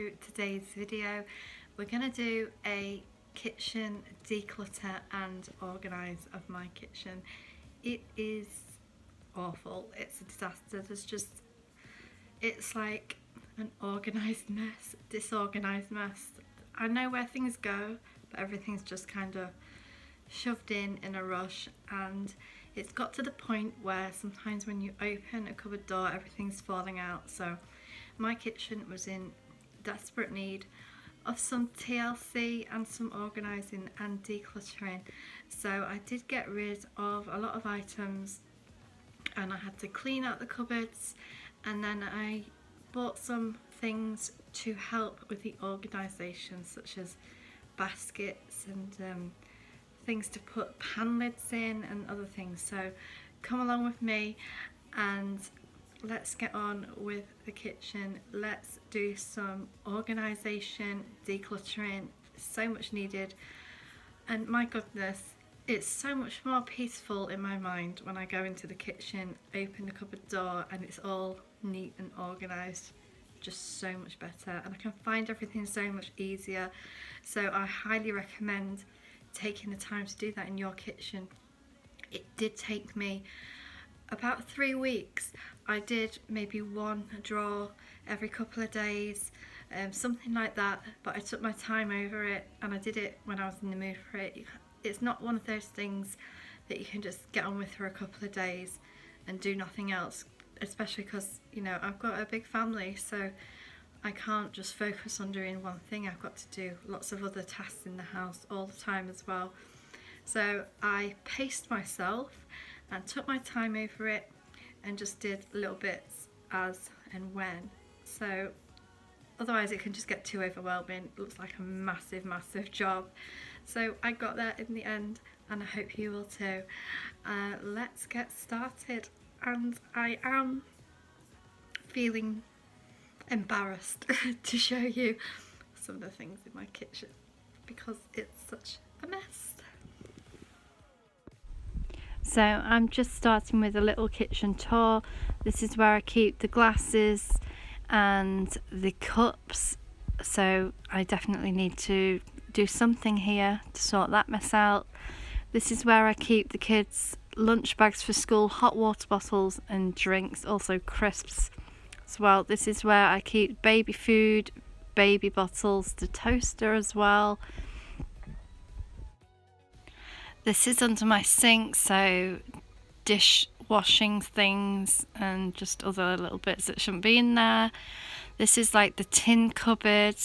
to today's video. We're going to do a kitchen declutter and organise of my kitchen. It is awful, it's a disaster. It's like an organised mess, disorganised mess. I know where things go, but everything's just kind of shoved in a rush, and it's got to the point where sometimes when you open a cupboard door everything's falling out. So my kitchen was in desperate need of some TLC and some organising and decluttering. So I did get rid of a lot of items and I had to clean out the cupboards, and then I bought some things to help with the organisation, such as baskets and things to put pan lids in and other things. So come along with me and let's get on with the kitchen. Let's do some organisation, decluttering. So much needed, and my goodness, it's so much more peaceful in my mind when I go into the kitchen, open the cupboard door, and it's all neat and organised. Just so much better, and I can find everything so much easier. So I highly recommend taking the time to do that in your kitchen. It did take me about 3 weeks. I did maybe one drawer every couple of days, something like that, but I took my time over it and I did it when I was in the mood for it. It's not one of those things that you can just get on with for a couple of days and do nothing else, especially because, you know, I've got a big family, so I can't just focus on doing one thing. I've got to do lots of other tasks in the house all the time as well. So I paced myself and took my time over it and just did little bits as and when. So otherwise it can just get too overwhelming. It looks like a massive job. So I got there in the end, and I hope you will too. Let's get started. And I am feeling embarrassed to show you some of the things in my kitchen because it's such a mess. So I'm just starting with a little kitchen tour. This is where I keep the glasses and the cups, so I definitely need to do something here to sort that mess out. This is where I keep the kids' lunch bags for school, hot water bottles and drinks, also crisps as well. This is where I keep baby food, baby bottles, the toaster as well. This is under my sink, so dish washing things and just other little bits that shouldn't be in there. This is like the tin cupboard,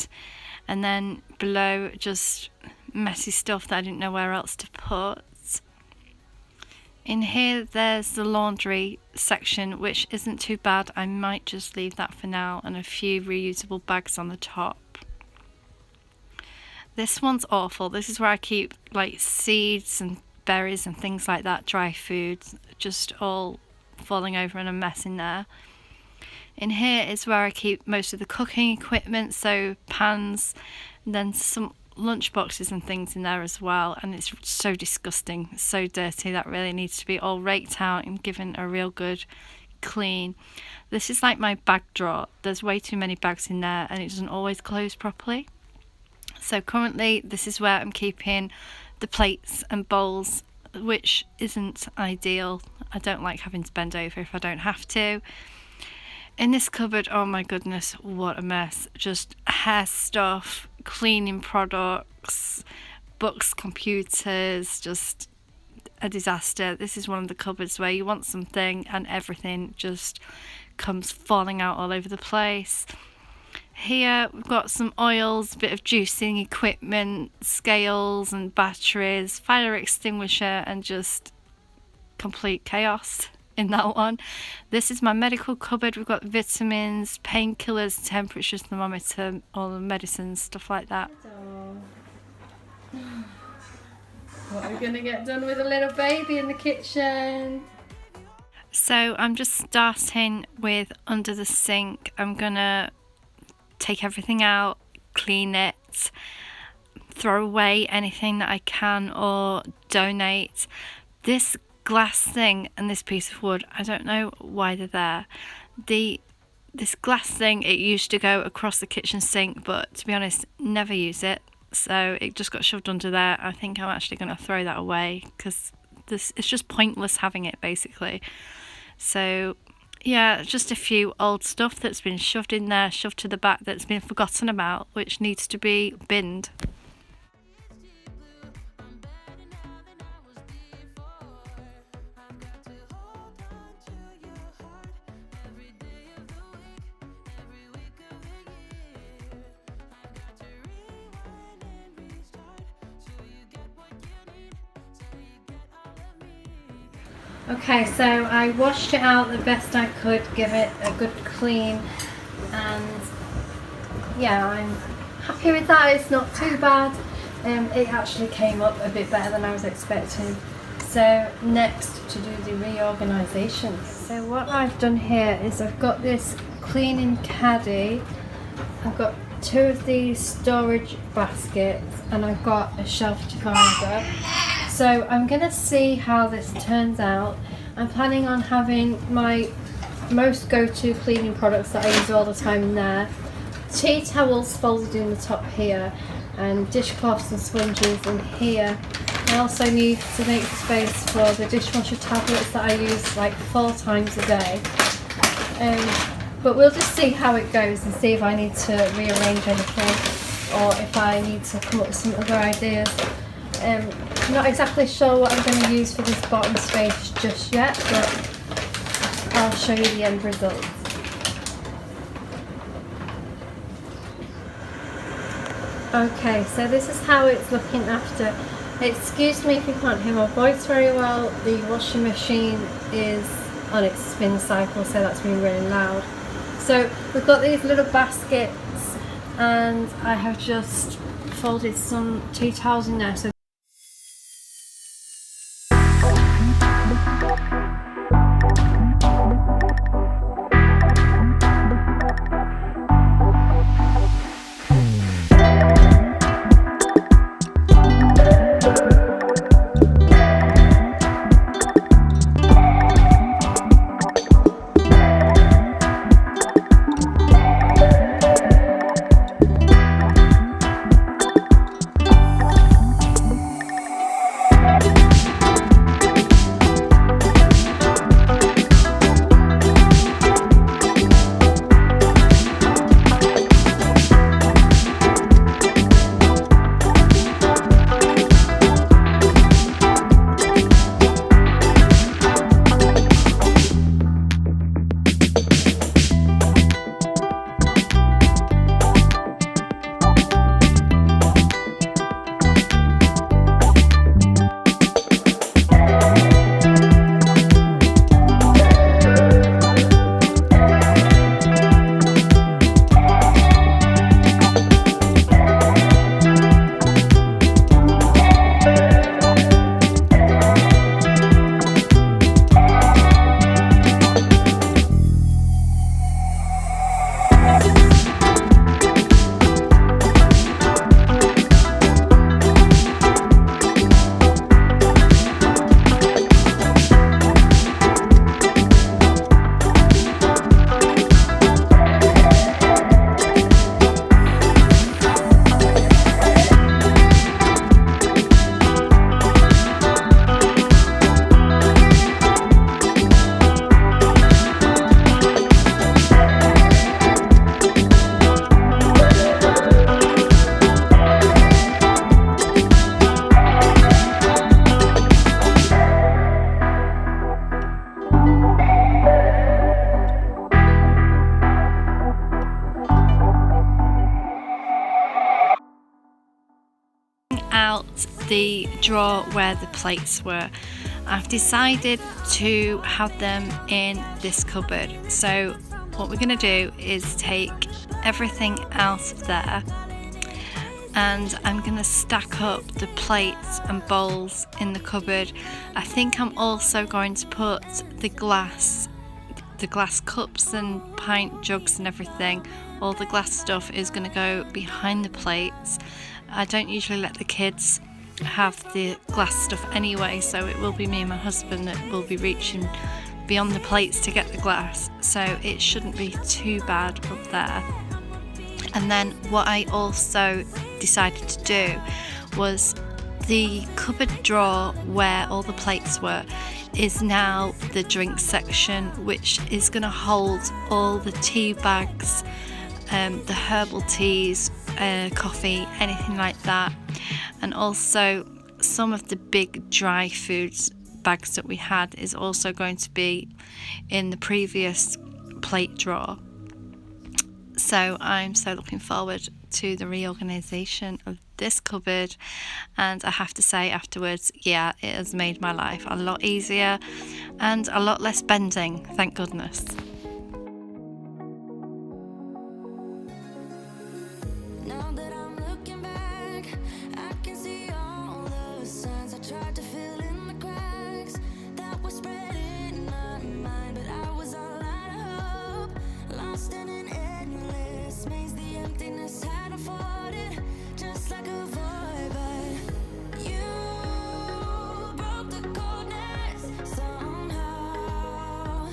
and then below just messy stuff that I didn't know where else to put. In here there's the laundry section, which isn't too bad. I might just leave that for now, and a few reusable bags on the top. This one's awful. This is where I keep like seeds and berries and things like that, dry foods, just all falling over in a mess in there. In here is where I keep most of the cooking equipment, so pans, and then some lunch boxes and things in there as well, and it's so disgusting, so dirty. That really needs to be all raked out and given a real good clean. This is like my bag drawer. There's way too many bags in there and it doesn't always close properly. So currently this is where I'm keeping the plates and bowls, which isn't ideal. I don't like having to bend over if I don't have to. In this cupboard, oh my goodness, what a mess. Just hair stuff, cleaning products, books, computers, just a disaster. This is one of the cupboards where you want something and everything just comes falling out all over the place. Here we've got some oils, a bit of juicing equipment, scales and batteries, fire extinguisher, and just complete chaos in that one. This is my medical cupboard. We've got vitamins, painkillers, temperature thermometer, all the medicines, stuff like that. What are we going to get done with a little baby in the kitchen? So I'm just starting with under the sink. I'm going to take everything out, clean it, throw away anything that I can or donate. This glass thing and this piece of wood, I don't know why they're there. The this glass thing, it used to go across the kitchen sink, but to be honest, never use it. So it just got shoved under there. I think I'm actually going to throw that away because it's just pointless having it basically. So yeah, just a few old stuff that's been shoved in there, shoved to the back, that's been forgotten about, which needs to be binned. Okay, so I washed it out the best I could, give it a good clean, and yeah, I'm happy with that. It's not too bad. It actually came up a bit better than I was expecting. So next, to do the reorganisation. So what I've done here is I've got this cleaning caddy, I've got 2 of these storage baskets, and I've got a shelf divider. So I'm going to see how this turns out. I'm planning on having my most go-to cleaning products that I use all the time in there. Tea towels folded in the top here, and dishcloths and sponges in here. I also need to make space for the dishwasher tablets that I use like 4 times a day. But we'll just see how it goes and see if I need to rearrange anything or if I need to come up with some other ideas. I'm not exactly sure what I'm going to use for this bottom space just yet, but I'll show you the end result. Okay, so this is how it's looking after. Excuse me if you can't hear my voice very well. The washing machine is on its spin cycle, so that's been really loud. So we've got these little baskets, and I have just folded some tea towels in there. So out the drawer where the plates were. I've decided to have them in this cupboard. So what we're going to do is take everything out of there, and I'm going to stack up the plates and bowls in the cupboard. I think I'm also going to put the glass cups and pint jugs and everything, all the glass stuff is going to go behind the plates. I don't usually let the kids have the glass stuff anyway, so it will be me and my husband that will be reaching beyond the plates to get the glass, so it shouldn't be too bad up there. And then what I also decided to do was the cupboard drawer where all the plates were is now the drink section, which is going to hold all the tea bags, the herbal teas, coffee, anything like that, and also some of the big dry foods bags that we had is also going to be in the previous plate drawer. So I'm so looking forward to the reorganisation of this cupboard, and I have to say afterwards, yeah, it has made my life a lot easier and a lot less bending, thank goodness. Now that I'm looking back, I can see all the signs I tried to fill in the cracks that were spread in my mind, but I was all out of hope, lost in an endless maze. The emptiness had unfolded just like a void, but you broke the coldness somehow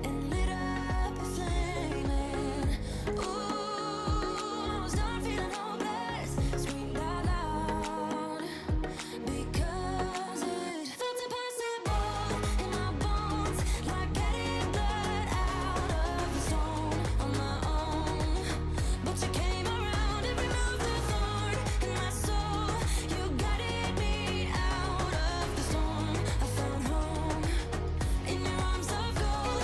and lit up a flame. And ooh, I was done feeling hopeless, screamed out loud because it felt impossible in my bones, like getting blood out of the stone on my own. But you came around and removed the thorn in my soul. You guided me out of the storm. I found home in your arms of gold,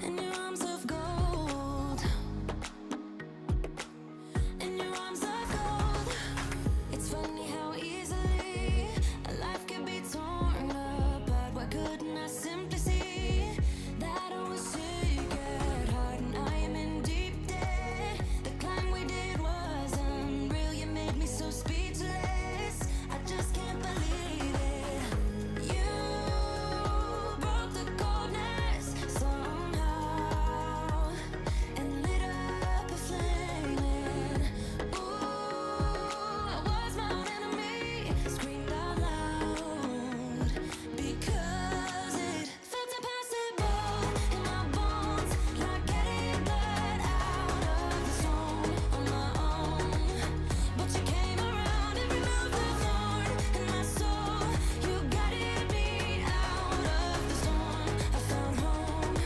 in your arms of gold, in your arms of gold. It's funny how easily a life can be torn apart. Why couldn't I simply see that I was sick at heart and I am in deep debt? The climb we did was unreal. You made me so speechless. I just can't believe it. You broke the coldness somehow and lit up a flame. And ooh, I was my own enemy, screamed out loud because it felt impossible in my bones, like getting blood out of the stone on my own. But you came around and removed the thorn in my soul. You guided me out of the storm. I found home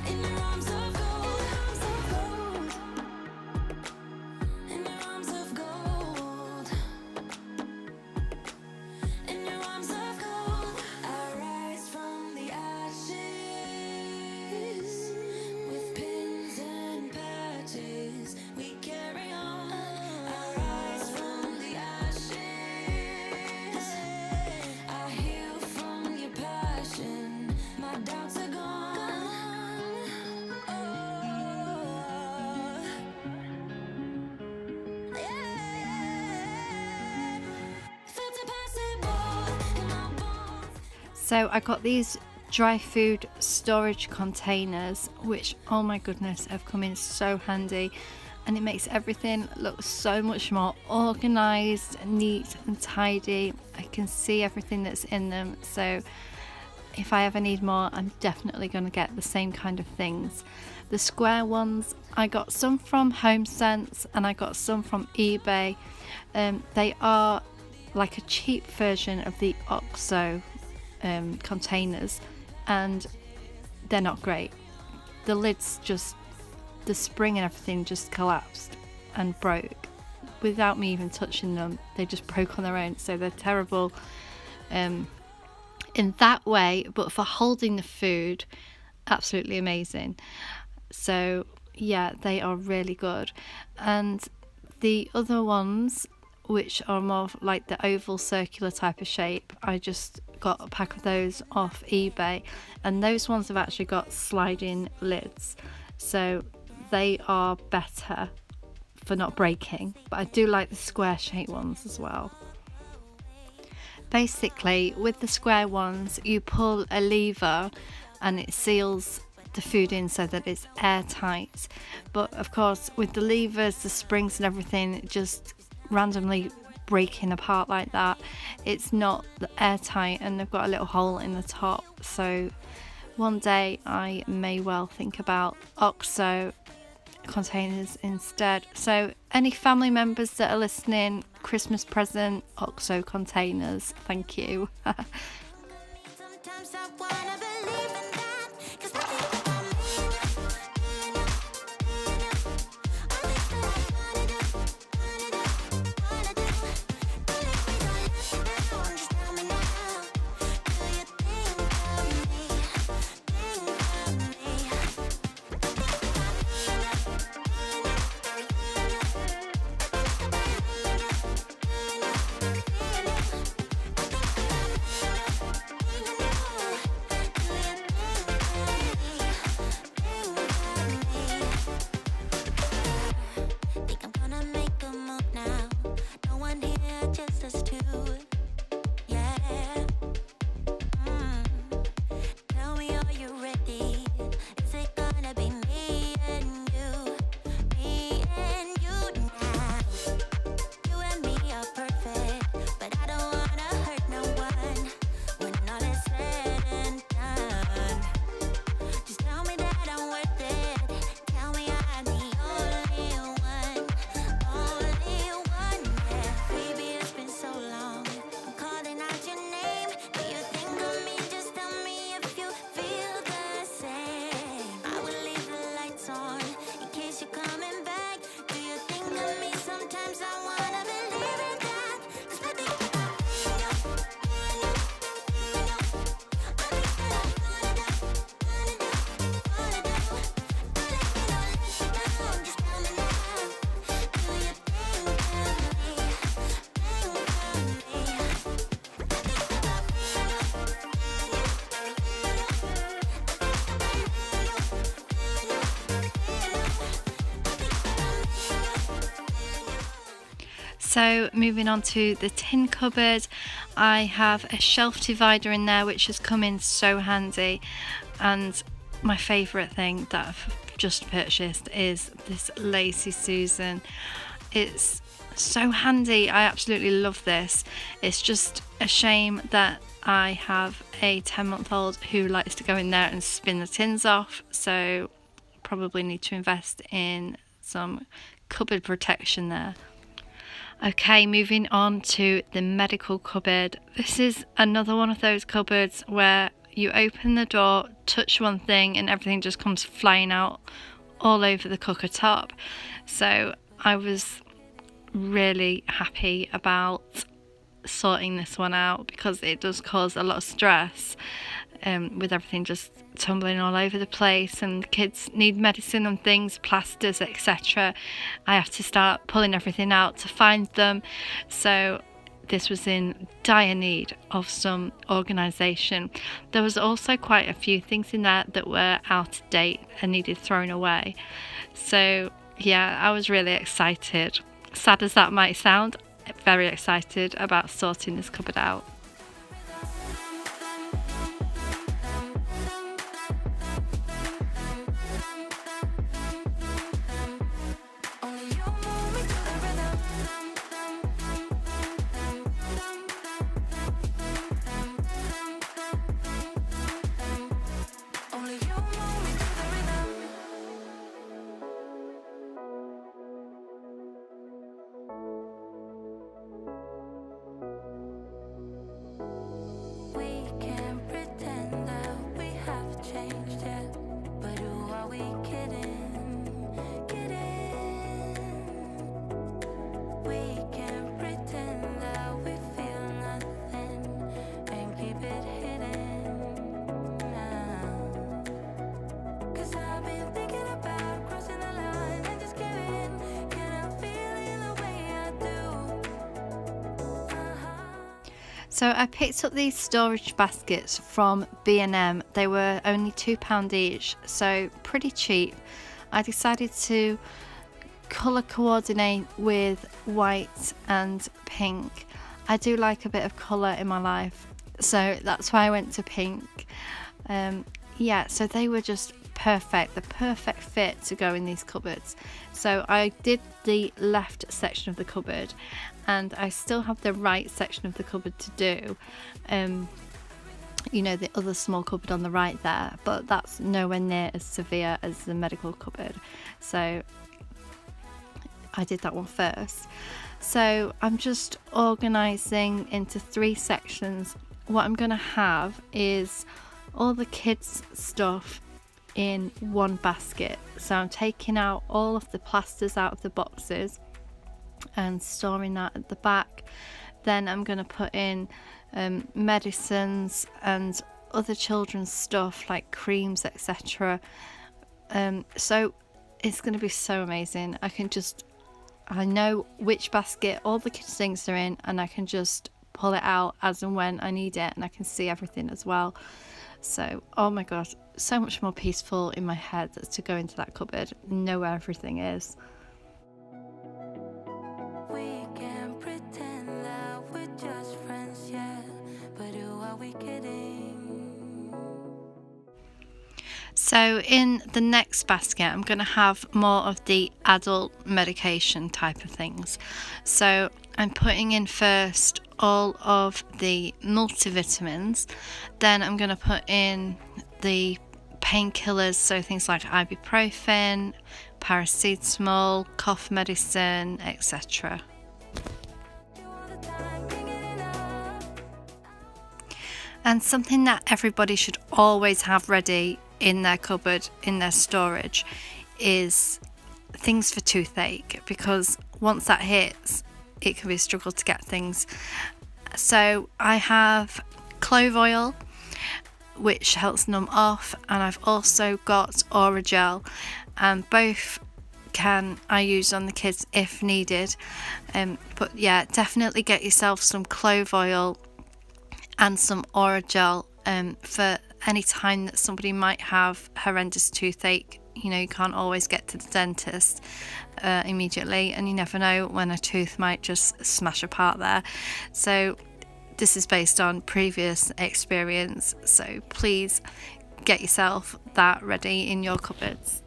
in your arms of gold, in your arms of gold, in your arms of gold. I rise from the ashes with pins and patches. We carry on. I rise from the ashes. I heal from your passion. My doubts are gone. Yeah. Felt impossible in my bones. So I got these dry food storage containers, which, oh my goodness, have come in so handy, and it makes everything look so much more organised, neat and tidy. I can see everything that's in them, so if I ever need more, I'm definitely going to get the same kind of things. The square ones, I got some from HomeSense and I got some from eBay. They are like a cheap version of the OXO containers, and they're not great. The lids just, the spring and everything just collapsed and broke without me even touching them. They just broke on their own, so they're terrible in that way, but for holding the food, absolutely amazing. So yeah, they are really good. And the other ones, which are more like the oval circular type of shape, I just got a pack of those off eBay, and those ones have actually got sliding lids, so they are better for not breaking, but I do like the square shaped ones as well. Basically, with the square ones, you pull a lever and it seals the food in so that it's airtight, but of course with the levers, the springs and everything just randomly breaking apart like that. It's not airtight, and they've got a little hole in the top, so one day I may well think about OXO containers instead. So any family members that are listening, Christmas present, OXO containers, thank you. Sometimes I wanna believe in that, 'cause nothing about me and you, all things that I wanna do, wanna do. Don't let me go, let you down. Just tell me now, do you think of me? Think of me? Think I'm gonna make a move now. No one here, just us two. Yeah. Tell me, are you ready? Is it gonna be me and you? Me and you now. You and me are perfect, but I don't wanna hurt no one. When all is said and done, just tell me that I'm worth it. Tell me I'm the only one, yeah. Baby, it's been so long. I'm calling out your name. Do you think of me? Just tell me if you feel the same. I will leave the lights on in case you're coming back. Do you think of me? Sometimes I wanna believe in that, 'cause I think about me and you, all things that I wanna do, wanna do. Don't let me go, let you down. Just tell me now, do you think of me? Think of me? I think about me and you, So moving on to the tin cupboard, I have a shelf divider in there which has come in so handy, and my favourite thing that I've just purchased is this Lazy Susan. It's so handy, I absolutely love this. It's just a shame that I have a 10-month-old who likes to go in there and spin the tins off, so probably need to invest in some cupboard protection there. Okay, moving on to the medical cupboard. This is another one of those cupboards where you open the door, touch one thing, and everything just comes flying out all over the cooker top. So I was really happy about sorting this one out, because it does cause a lot of stress with everything just tumbling all over the place, and kids need medicine and things, plasters, etc. I have to start pulling everything out to find them, so this was in dire need of some organisation. There was also quite a few things in there that were out of date and needed thrown away, so yeah, I was really excited. Sad as that might sound, very excited about sorting this cupboard out. So I picked up these storage baskets from B&M. They were only £2 each, so pretty cheap. I decided to colour coordinate with white and pink. I do like a bit of colour in my life, so that's why I went to pink. Yeah, so they were just perfect, the perfect fit to go in these cupboards. So I did the left section of the cupboard, and I still have the right section of the cupboard to do. You know, the other small cupboard on the right there, but that's nowhere near as severe as the medical cupboard. So I did that one first. So I'm just organising into 3 sections. What I'm going to have is all the kids' stuff in one basket. So I'm taking out all of the plasters out of the boxes and storing that at the back. Then I'm going to put in medicines and other children's stuff like creams, etc. So it's going to be so amazing. I know which basket all the kids' things are in, and I can just pull it out as and when I need it, and I can see everything as well. So, oh my god, so much more peaceful in my head to go into that cupboard and know where everything is. We can pretend that we're just friends, yeah, but who are we kidding? So in the next basket, I'm going to have more of the adult medication type of things. So I'm putting in first all of the multivitamins, then I'm going to put in the painkillers, so things like ibuprofen, paracetamol, cough medicine, etc. And something that everybody should always have ready in their cupboard, in their storage, is things for toothache, because once that hits, it can be a struggle to get things. So I have clove oil, which helps numb off, and I've also got Oragel, and both I use on the kids if needed. But yeah, definitely get yourself some clove oil and some Oragel for any time that somebody might have horrendous toothache. You know, you can't always get to the dentist immediately, and you never know when a tooth might just smash apart there. So this is based on previous experience, so please get yourself that ready in your cupboards.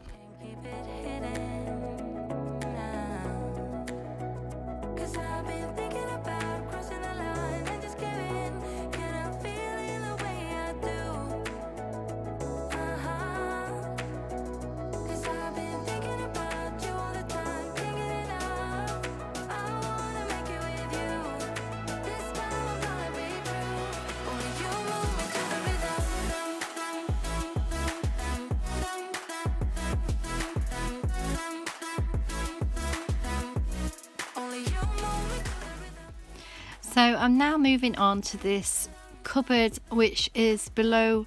So I'm now moving on to this cupboard, which is below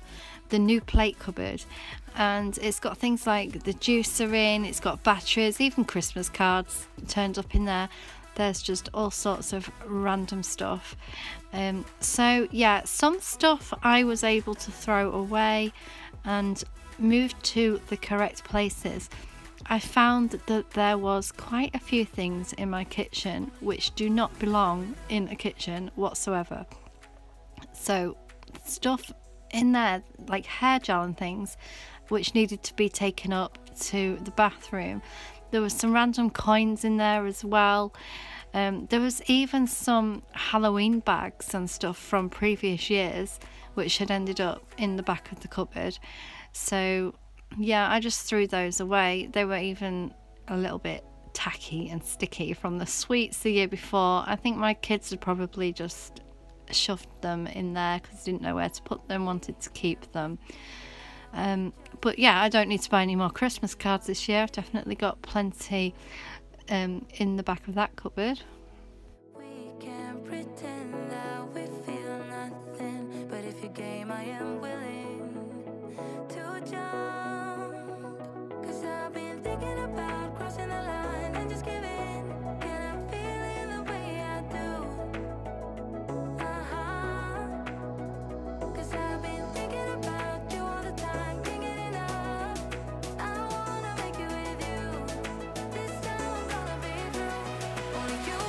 the new plate cupboard, and it's got things like the juicer in, it's got batteries, even Christmas cards turned up in there. There's just all sorts of random stuff. So yeah, some stuff I was able to throw away and move to the correct places. I found that there was quite a few things in my kitchen which do not belong in a kitchen whatsoever. So stuff in there like hair gel and things which needed to be taken up to the bathroom. There was some random coins in there as well. There was even some Halloween bags and stuff from previous years which had ended up in the back of the cupboard. So yeah, I just threw those away. They were even a little bit tacky and sticky from the sweets the year before. I think my kids had probably just shoved them in there because they didn't know where to put them, wanted to keep them. But yeah, I don't need to buy any more Christmas cards this year. I've definitely got plenty in the back of that cupboard. We can pretend that we feel nothing, but if you're game, I am willing to jump. 'Cause I've been thinking about crossing the line and just giving. And I'm feeling the way I do. 'Cause I've been thinking about you all the time, can't get enough. I wanna make it with you. This time I'm gonna be through. Only you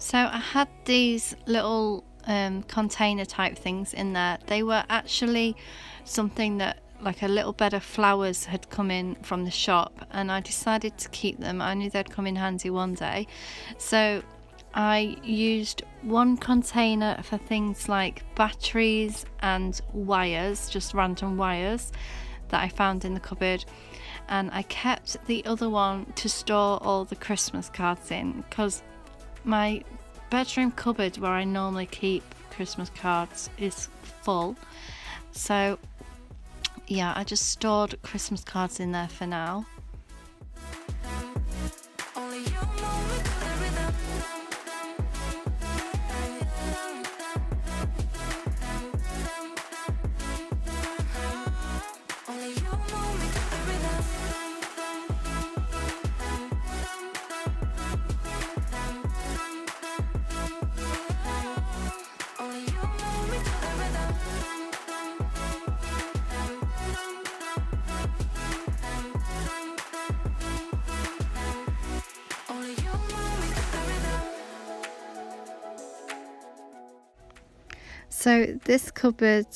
So I had these little container type things in there. They were actually something that, like, a little bed of flowers had come in from the shop, and I decided to keep them. I knew they'd come in handy one day, so I used one container for things like batteries and wires, just random wires that I found in the cupboard, and I kept the other one to store all the Christmas cards in, because my bedroom cupboard where I normally keep Christmas cards is full. So yeah, I just stored Christmas cards in there for now. So this cupboard,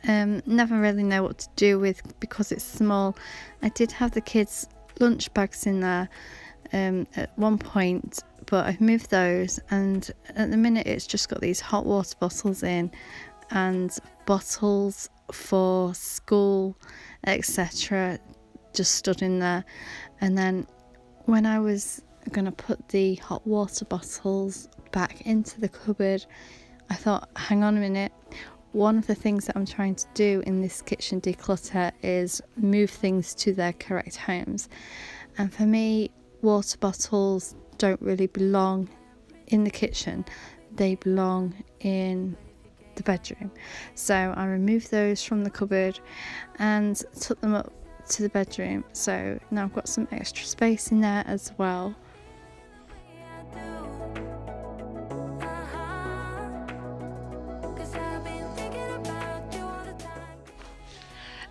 never really know what to do with because it's small. I did have the kids' lunch bags in there at one point, but I've moved those, and at the minute it's just got these hot water bottles in and bottles for school, etc., just stood in there. And then when I was going to put the hot water bottles back into the cupboard, I thought, hang on a minute, one of the things that I'm trying to do in this kitchen declutter is move things to their correct homes. And for me, water bottles don't really belong in the kitchen, they belong in the bedroom. So I removed those from the cupboard and took them up to the bedroom. So now I've got some extra space in there as well.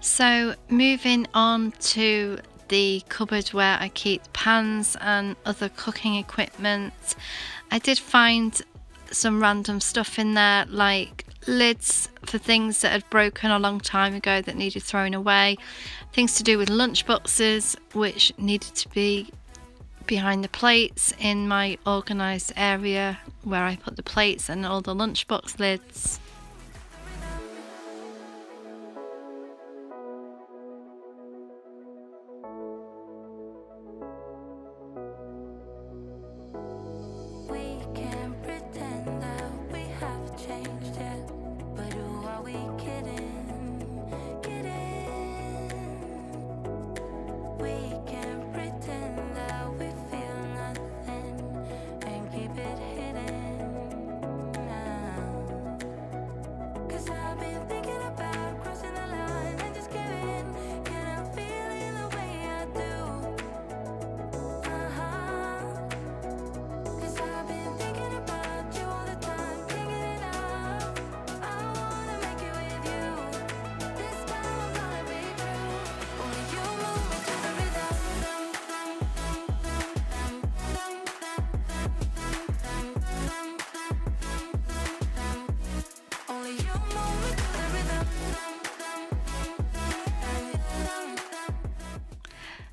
So moving on to the cupboard where I keep pans and other cooking equipment, I did find some random stuff in there, like lids for things that had broken a long time ago that needed throwing away, things to do with lunch boxes which needed to be behind the plates in my organised area where I put the plates and all the lunchbox lids.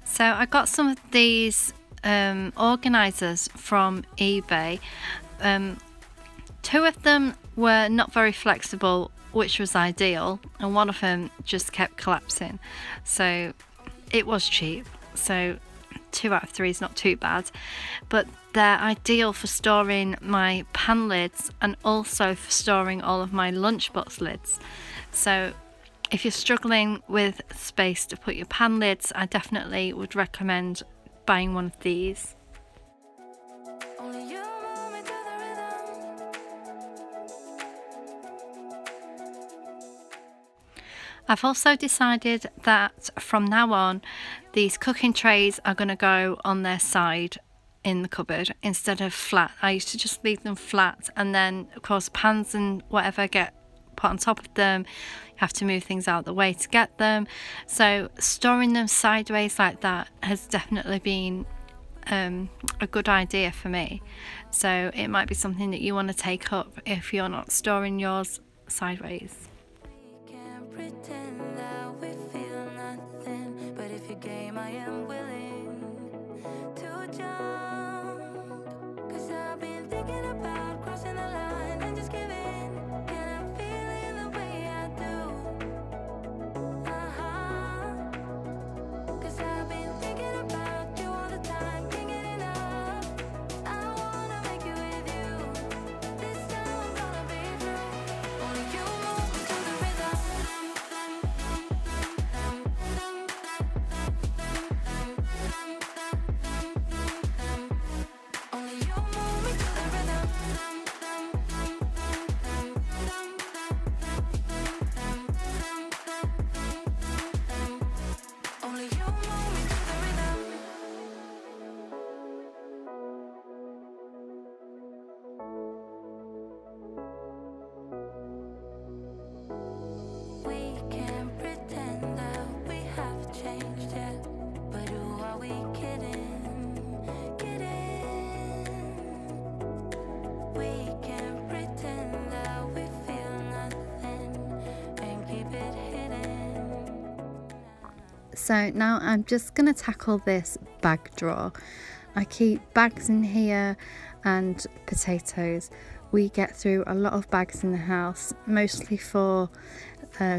So I got some of these organisers from eBay. Two of them were not very flexible, which was ideal, and one of them just kept collapsing. So it was cheap. So 2 out of 3 is not too bad, but they're ideal for storing my pan lids and also for storing all of my lunchbox lids. So if you're struggling with space to put your pan lids, I definitely would recommend buying one of these. I've also decided that from now on, these cooking trays are going to go on their side in the cupboard instead of flat. I used to just leave them flat, and then of course pans and whatever get put on top of them. You have to move things out of the way to get them. So storing them sideways like that has definitely been a good idea for me. So it might be something that you want to take up if you're not storing yours sideways. We can't pretend that we feel nothing, but if you game, I am willing to jump. 'Cause I've been thinking about crossing the line and just giving, and I'm feeling the way I do. 'Cause I've been thinking about you all the time, can't get enough. I wanna make it with you. This time I'm gonna be true. Only you move me to the rhythm. Only you move me to the rhythm. Only you move me to the rhythm. We can't pretend that we have changed yet, but who are we kidding? Kidding. We can't pretend that we feel nothing and keep it hidden. So now I'm just going to tackle this bag drawer. I keep bags in here and potatoes. We get through a lot of bags in the house, mostly for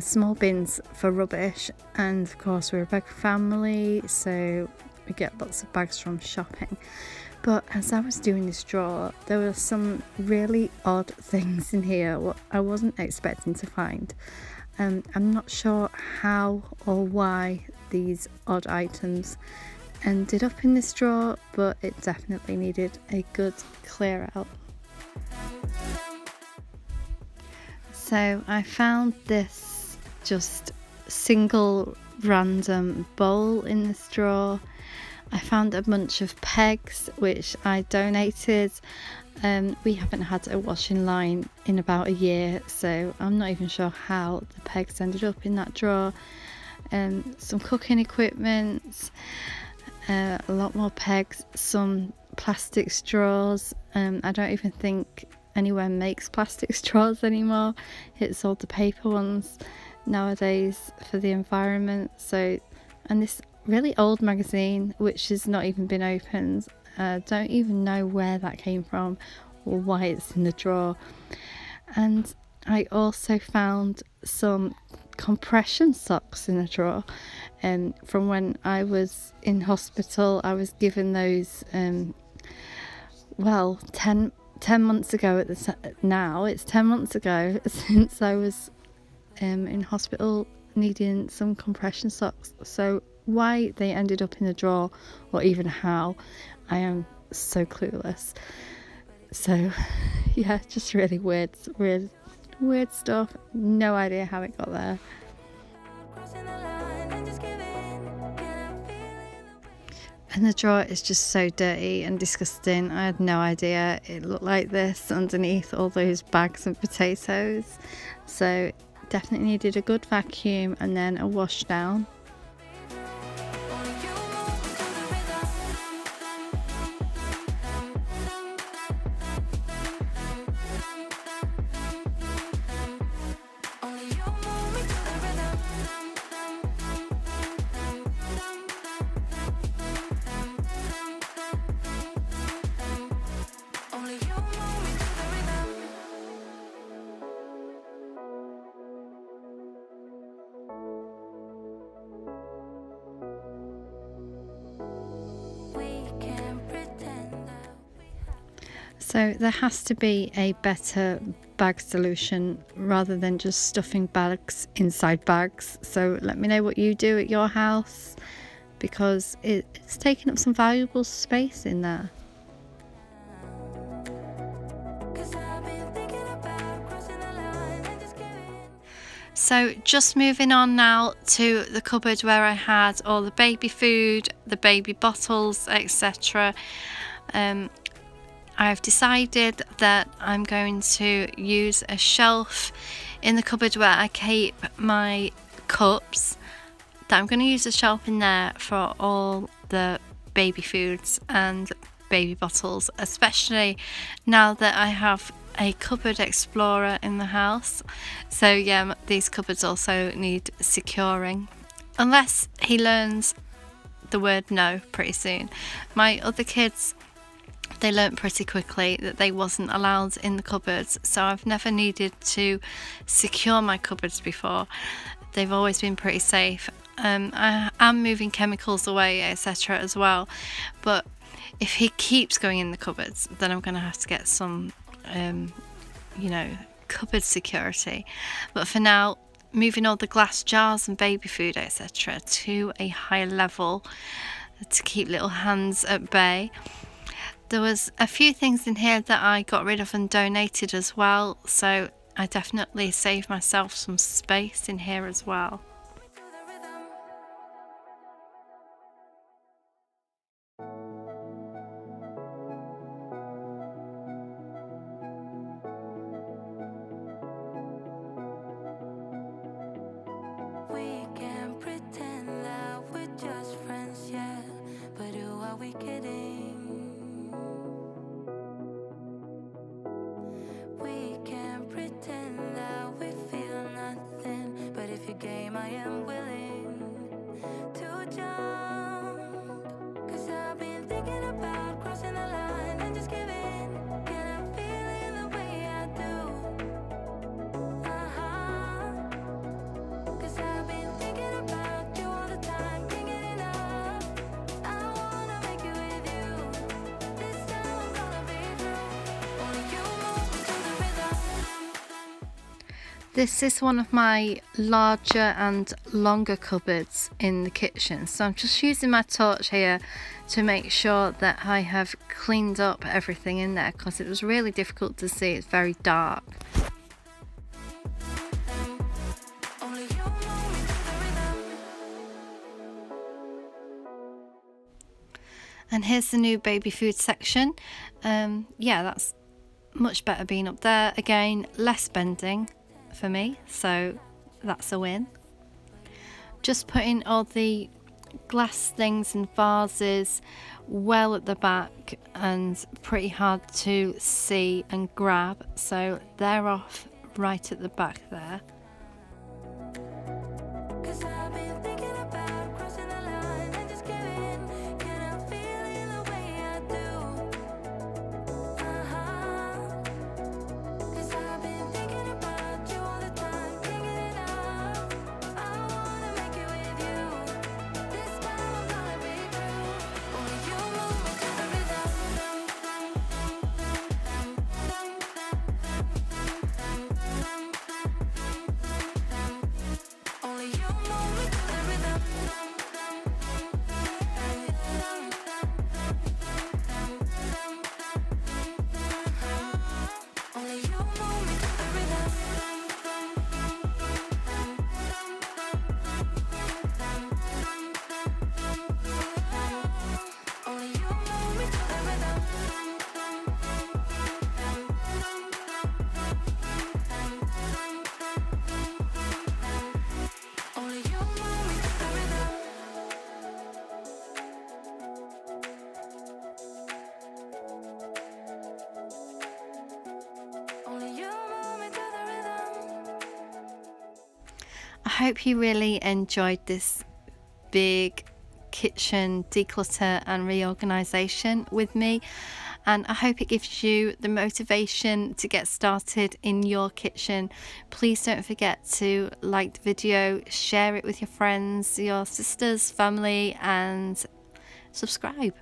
small bins for rubbish, and of course we're a big family, so we get lots of bags from shopping. But as I was doing this drawer, there were some really odd things in here what I wasn't expecting to find. I'm not sure how or why these odd items ended up in this drawer, but it definitely needed a good clear out. So I found this just single random bowl in this drawer. I found a bunch of pegs which I donated. We haven't had a washing line in about a year, so I'm not even sure how the pegs ended up in that drawer. Some cooking equipment, a lot more pegs, some plastic straws. I don't even think anywhere makes plastic straws anymore. It's all the paper ones nowadays for the environment. So, and this really old magazine which has not even been opened. Don't even know where that came from or why it's in the drawer. And I also found some compression socks in a drawer. From when I was in hospital, I was given those 10 months ago now it's 10 months ago since I was in hospital needing some compression socks. So why they ended up in the drawer, or even how, I am so clueless. So yeah, just really weird stuff. No idea how it got there. And the drawer is just so dirty and disgusting. I had no idea it looked like this underneath all those bags of potatoes. So definitely needed a good vacuum and then a wash down. So there has to be a better bag solution rather than just stuffing bags inside bags. So let me know what you do at your house, because it's taking up some valuable space in there. So just moving on now to the cupboard where I had all the baby food, the baby bottles, etc. I've decided that I'm going to use a shelf in the cupboard where I keep my cups, that I'm going to use a shelf in there for all the baby foods and baby bottles, especially now that I have a cupboard explorer in the house. So yeah, these cupboards also need securing, unless he learns the word no pretty soon. My other kids, they learnt pretty quickly that they wasn't allowed in the cupboards, so I've never needed to secure my cupboards before. They've always been pretty safe. I am moving chemicals away, etc. as well, but if he keeps going in the cupboards, then I'm going to have to get some cupboard security. But for now, moving all the glass jars and baby food, etc. to a higher level to keep little hands at bay. There was a few things in here that I got rid of and donated as well, so I definitely saved myself some space in here as well. We can pretend that we're just friends, yeah, but who are we kidding? We can pretend that we feel nothing, but if you're game, I am willing to jump. 'Cause I've been thinking about crossing the line and just giving. Can I feel it the way I do? Cause I've been thinking about you all the time, can't get enough. I wanna make it with you. This time I'm gonna be true. Only you move me to the rhythm. This is one of my larger and longer cupboards in the kitchen, so I'm just using my torch here to make sure that I have cleaned up everything in there, because it was really difficult to see. It's very dark. Only you move me to the rhythm. And here's the new baby food section. Yeah, that's much better being up there. Again, less bending for me, so that's a win. Just putting all the glass things and vases well at the back and pretty hard to see and grab, so they're off right at the back there. Cause I've been thinking about crossing the line and just giving. Can I feel it the way I do? Cause I've been thinking about you all the time, can't get enough. I wanna make it with you. This time I'm gonna be true. Only you move me to the rhythm. Only you move me to the rhythm. Only you move me to the rhythm. Only you move me to the rhythm. Only you move me to the rhythm. Only you move me to the rhythm. I hope you really enjoyed this big kitchen declutter and reorganisation with me, and I hope it gives you the motivation to get started in your kitchen. Please don't forget to like the video, share it with your friends, your sisters, family, and subscribe.